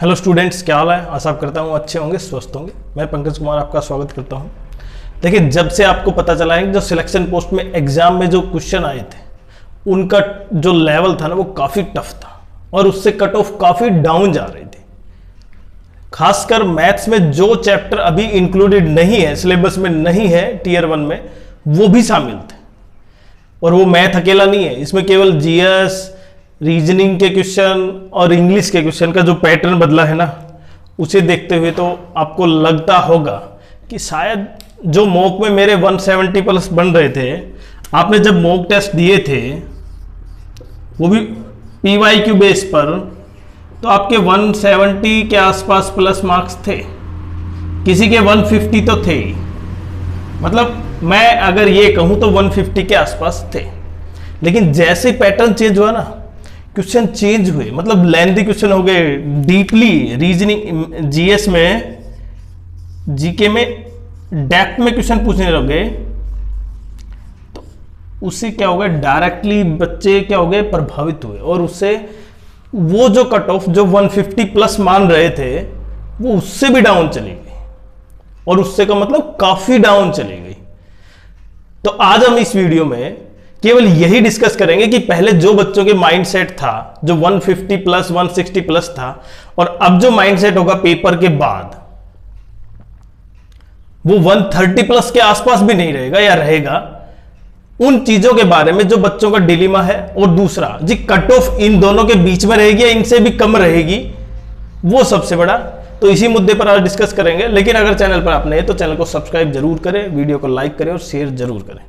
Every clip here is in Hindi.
हेलो स्टूडेंट्स, क्या हाल है। आशा करता हूँ अच्छे होंगे, स्वस्थ होंगे। मैं पंकज कुमार आपका स्वागत करता हूँ। देखिए, जब से आपको पता चला है कि जो सिलेक्शन पोस्ट में एग्जाम में जो क्वेश्चन आए थे उनका जो लेवल था ना वो काफ़ी टफ था और उससे कट ऑफ काफ़ी डाउन जा रही थी। खासकर मैथ्स में जो चैप्टर अभी इंक्लूडेड नहीं है, सिलेबस में नहीं है टीयर 1 में, वो भी शामिल थे। और वो मैथ अकेला नहीं है, इसमें केवल जीएस, रीजनिंग के क्वेश्चन और इंग्लिश के क्वेश्चन का जो पैटर्न बदला है ना, उसे देखते हुए तो आपको लगता होगा कि शायद जो मॉक में मेरे 170 प्लस बन रहे थे, आपने जब मॉक टेस्ट दिए थे वो भी PYQ बेस पर, तो आपके 170 के आसपास प्लस मार्क्स थे, किसी के 150 तो थे ही। मतलब मैं अगर ये कहूँ तो 150 के आसपास थे। लेकिन जैसे पैटर्न चेंज हुआ ना, क्वेश्चन चेंज हुए, मतलब लेंथी क्वेश्चन हो गए, डीपली रीजनिंग, जीएस में, जीके में डेप्थ में क्वेश्चन पूछने लग गए, तो उससे क्या हो गया, डायरेक्टली बच्चे क्या हो गए, प्रभावित हुए। और उससे वो जो कट ऑफ जो 150 प्लस मान रहे थे वो उससे भी डाउन चली गई, और उससे का मतलब काफी डाउन चली गई। तो आज हम इस वीडियो में केवल यही डिस्कस करेंगे कि पहले जो बच्चों के माइंडसेट था जो 150 प्लस 160 प्लस था, और अब जो माइंडसेट होगा पेपर के बाद वो 130 प्लस के आसपास भी नहीं रहेगा या रहेगा, उन चीजों के बारे में जो बच्चों का डिलेमा है। और दूसरा जी, कट ऑफ इन दोनों के बीच में रहेगी या इनसे भी कम रहेगी, वो सबसे बड़ा। तो इसी मुद्दे पर आज डिस्कस करेंगे। लेकिन अगर चैनल पर आप नए हैं तो चैनल को सब्सक्राइब जरूर करें, वीडियो को लाइक करें और शेयर जरूर करें।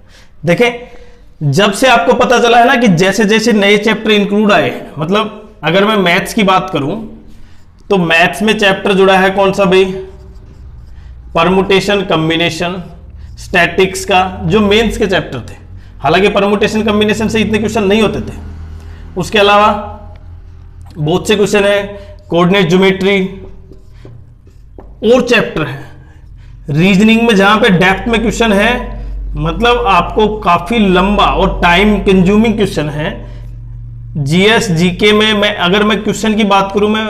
देखें, जब से आपको पता चला है ना कि जैसे जैसे नए चैप्टर इंक्लूड आए, मतलब अगर मैं मैथ्स की बात करूं तो मैथ्स में चैप्टर जुड़ा है कौन सा भाई, परमुटेशन कॉम्बिनेशन, स्टैटिक्स का जो मेंस के चैप्टर थे। हालांकि परमुटेशन कॉम्बिनेशन से इतने क्वेश्चन नहीं होते थे, उसके अलावा बहुत से क्वेश्चन है, कोऑर्डिनेट ज्योमेट्री और चैप्टर है। रीजनिंग में जहां पे डेप्थ में क्वेश्चन है, मतलब आपको काफी लंबा और टाइम कंज्यूमिंग क्वेश्चन है। जीएस जीके में अगर मैं क्वेश्चन की बात करूं, मैं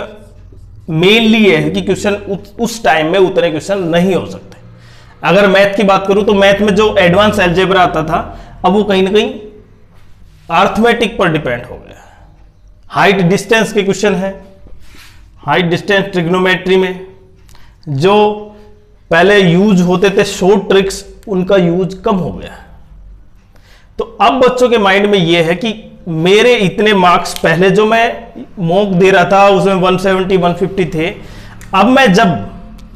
मेनली ये है कि क्वेश्चन उस टाइम में उतने क्वेश्चन नहीं हो सकते। अगर मैथ की बात करूं तो मैथ में जो एडवांस अलजेब्रा आता था, अब वो कहीं ना कहीं अर्थमेटिक पर डिपेंड हो गया। हाइट डिस्टेंस के क्वेश्चन है, हाइट डिस्टेंस ट्रिग्नोमेट्री में जो पहले यूज होते थे शॉर्ट ट्रिक्स, उनका यूज कम हो गया। तो अब बच्चों के माइंड में यह है कि मेरे इतने मार्क्स पहले जो मैं मॉक दे रहा था उसमें 170 150 थे, अब मैं जब,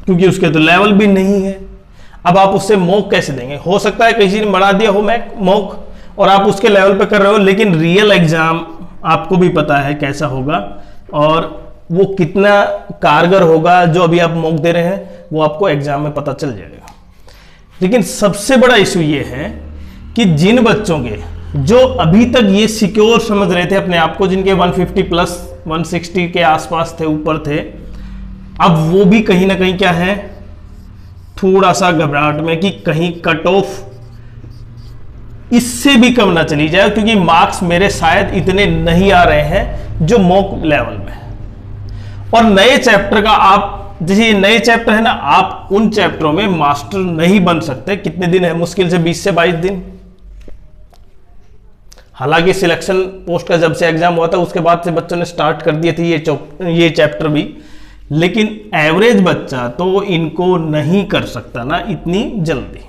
क्योंकि उसके तो लेवल भी नहीं है, अब आप उससे मॉक कैसे देंगे। हो सकता है किसी ने बढ़ा दिया हो मॉक और आप उसके लेवल पे कर रहे हो, लेकिन रियल एग्जाम आपको भी पता है कैसा होगा और वो कितना कारगर होगा। जो अभी आप मॉक दे रहे हैं वो आपको एग्जाम में पता चल जाएगा। लेकिन सबसे बड़ा इशू ये है कि जिन बच्चों के जो अभी तक ये सिक्योर समझ रहे थे अपने आप को, जिनके 150 प्लस 160 के आसपास थे, ऊपर थे, अब वो भी कहीं ना कहीं क्या है, थोड़ा सा घबराहट में कि कहीं कट ऑफ इससे भी कम ना चली जाए, क्योंकि मार्क्स मेरे शायद इतने नहीं आ रहे हैं जो मॉक लेवल में। और नए चैप्टर का आप, जैसे ये नए चैप्टर है ना, आप उन चैप्टरों में मास्टर नहीं बन सकते। कितने दिन है, मुश्किल से 20 से 22 दिन। हालांकि सिलेक्शन पोस्ट का जब से एग्जाम हुआ था उसके बाद से बच्चों ने स्टार्ट कर दिए थे ये चैप्टर भी, लेकिन एवरेज बच्चा तो इनको नहीं कर सकता ना इतनी जल्दी।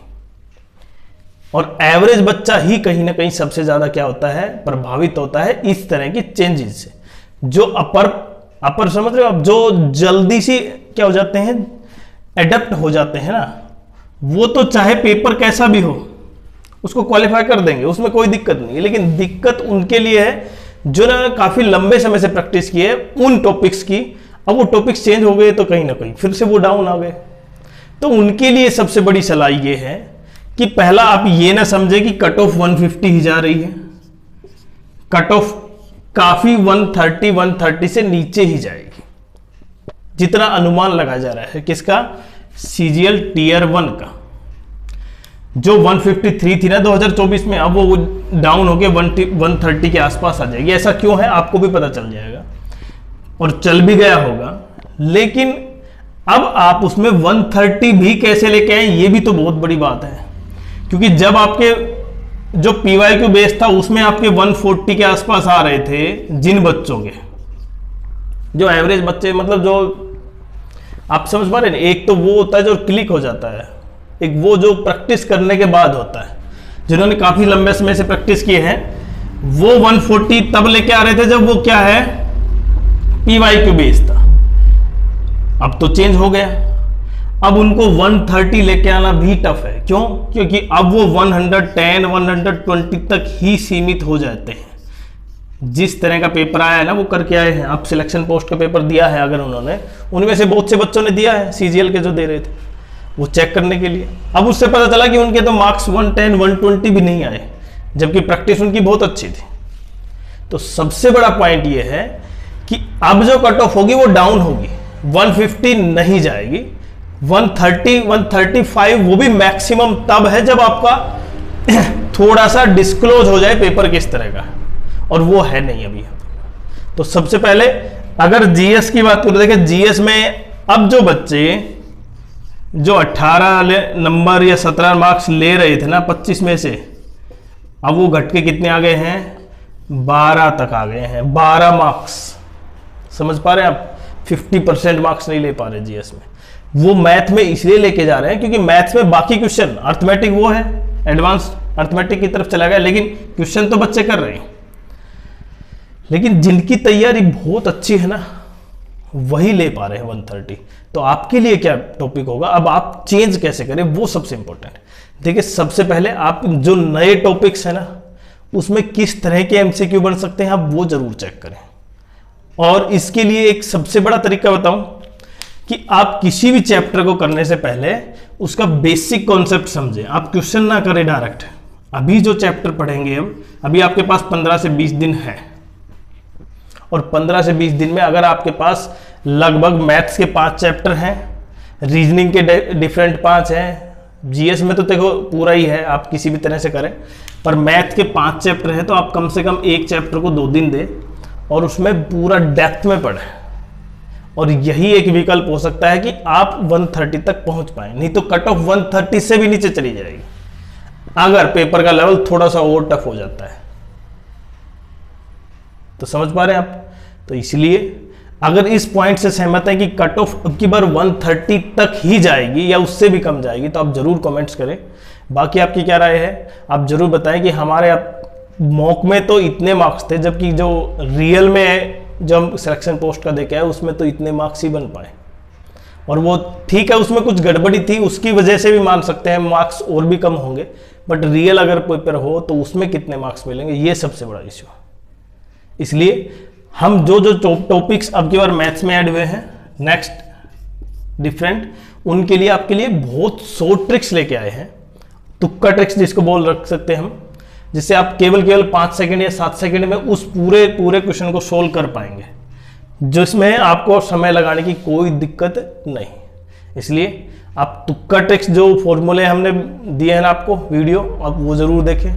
और एवरेज बच्चा ही कहीं ना कहीं सबसे ज्यादा क्या होता है, प्रभावित होता है इस तरह की चेंजेस से। जो अपर समझ रहे हो आप, जो जल्दी से क्या हो जाते हैं, एडप्ट हो जाते हैं ना, वो तो चाहे पेपर कैसा भी हो उसको क्वालिफाई कर देंगे, उसमें कोई दिक्कत नहीं है। लेकिन दिक्कत उनके लिए है जो ना काफी लंबे समय से प्रैक्टिस की है उन टॉपिक्स की। अब वो टॉपिक्स चेंज हो गए तो कहीं ना कहीं फिर से वो डाउन आ गए। तो उनके लिए सबसे बड़ी सलाह ये है कि पहला आप ये ना समझे कि कट ऑफ 150 ही जा रही है। कट ऑफ काफी 130 से नीचे ही जाएगी, जितना अनुमान लगाया जा रहा है। किसका, सीजीएल टीयर 1 का। जो 153 थी ना 2024 में, अब वो डाउन होके 130 के आसपास आ जाएगी। ऐसा क्यों है आपको भी पता चल जाएगा और चल भी गया होगा। लेकिन अब आप उसमें 130 भी कैसे लेके आए, ये भी तो बहुत बड़ी बात है। क्योंकि जब आपके जो PYQ बेस था उसमें आपके 140 के आसपास आ रहे थे, जिन बच्चों के जो एवरेज बच्चे, मतलब जो आप समझ पा रहे हैं, एक तो वो होता है जो क्लिक हो जाता है, एक वो जो प्रैक्टिस करने के बाद होता है। जिन्होंने काफी लंबे समय से प्रैक्टिस किए हैं वो 140 तब लेके आ रहे थे जब वो क्या है, PYQ बेस था। अब तो चेंज हो गया, अब उनको 130 लेके आना भी टफ है। क्यों? क्योंकि अब वो 110 120 तक ही सीमित हो जाते हैं। जिस तरह का पेपर आया है ना वो करके आए हैं। अब सिलेक्शन पोस्ट का पेपर दिया है अगर उन्होंने, उनमें से बहुत से बच्चों ने दिया है CGL के जो दे रहे थे, वो चेक करने के लिए। अब उससे पता चला कि उनके तो मार्क्स 110 120 भी नहीं आए, जबकि प्रैक्टिस उनकी बहुत अच्छी थी। तो सबसे बड़ा पॉइंट ये है कि अब जो कट ऑफ होगी वो डाउन होगी, 150 नहीं जाएगी, 130 135 वो भी मैक्सिमम तब है जब आपका थोड़ा सा डिस्क्लोज हो जाए पेपर किस तरह का, और वो है नहीं अभी। तो सबसे पहले अगर GS की बात करें, देखिए GS में अब जो बच्चे जो 18 नंबर या 17 मार्क्स ले रहे थे ना 25 में से, अब वो घट के कितने आ गए हैं, 12 तक आ गए हैं। 12 मार्क्स, समझ पा रहे हैं आप? 50% मार्क्स नहीं ले पा रहे GS में। वो मैथ में इसलिए लेके जा रहे हैं क्योंकि मैथ्स में बाकी क्वेश्चन, अर्थमेटिक वो है, एडवांस अर्थमेटिक की तरफ चला गया, लेकिन क्वेश्चन तो बच्चे कर रहे हैं। लेकिन जिनकी तैयारी बहुत अच्छी है ना, वही ले पा रहे हैं 130। तो आपके लिए क्या टॉपिक होगा, अब आप चेंज कैसे करें, वो सबसे इंपॉर्टेंट है। देखिए सबसे पहले आप जो नए टॉपिक्स है ना, उसमें किस तरह के MCQ बन सकते हैं, आप वो जरूर चेक करें। और इसके लिए एक सबसे बड़ा तरीका बताऊं कि आप किसी भी चैप्टर को करने से पहले उसका बेसिक कॉन्सेप्ट समझें। आप क्वेश्चन ना करें डायरेक्ट। अभी जो चैप्टर पढ़ेंगे हम, अभी आपके पास 15 से 20 दिन है, और 15 से 20 दिन में अगर आपके पास लगभग मैथ्स के 5 चैप्टर हैं, रीजनिंग के डिफरेंट 5 हैं, GS में तो देखो पूरा ही है, आप किसी भी तरह से करें, पर मैथ के 5 चैप्टर हैं, तो आप कम से कम एक चैप्टर को 2 दिन दें और उसमें पूरा डेप्थ में पढ़ें। और यही एक विकल्प हो सकता है कि आप 130 तक पहुंच पाए। नहीं तो कट ऑफ 130 से भी नीचे चली जाएगी अगर पेपर का लेवल थोड़ा सा और टफ हो जाता है। तो समझ पा रहे हैं आप? तो इसलिए अगर इस पॉइंट से सहमत है कि कट ऑफ अब की बार 130 तक ही जाएगी या उससे भी कम जाएगी, तो आप जरूर कमेंट्स करें। बाकी आपकी क्या राय है आप जरूर बताएं कि हमारे मॉक में तो इतने मार्क्स थे, जबकि जो रियल में जो हम सिलेक्शन पोस्ट का देखे है उसमें तो इतने मार्क्स ही बन पाए। और वो ठीक है, उसमें कुछ गड़बड़ी थी, उसकी वजह से भी मान सकते हैं मार्क्स और भी कम होंगे, बट रियल अगर पेपर हो तो उसमें कितने मार्क्स मिलेंगे, ये सबसे बड़ा इश्यू है। इसलिए हम जो जो टॉपिक्स अब की बार मैथ्स में ऐड हुए हैं नेक्स्ट डिफरेंट, उनके लिए आपके लिए बहुत शॉर्ट ट्रिक्स लेके आए हैं, तुक्का ट्रिक्स जिसको बोल रख सकते हैं हम, जिससे आप केवल 5 सेकंड या 7 सेकंड में उस पूरे क्वेश्चन को सोल्व कर पाएंगे, जिसमें आपको समय लगाने की कोई दिक्कत नहीं। इसलिए आप तुक्का ट्रिक्स जो फॉर्मूले हमने दिए हैं ना आपको वीडियो, आप वो जरूर देखें।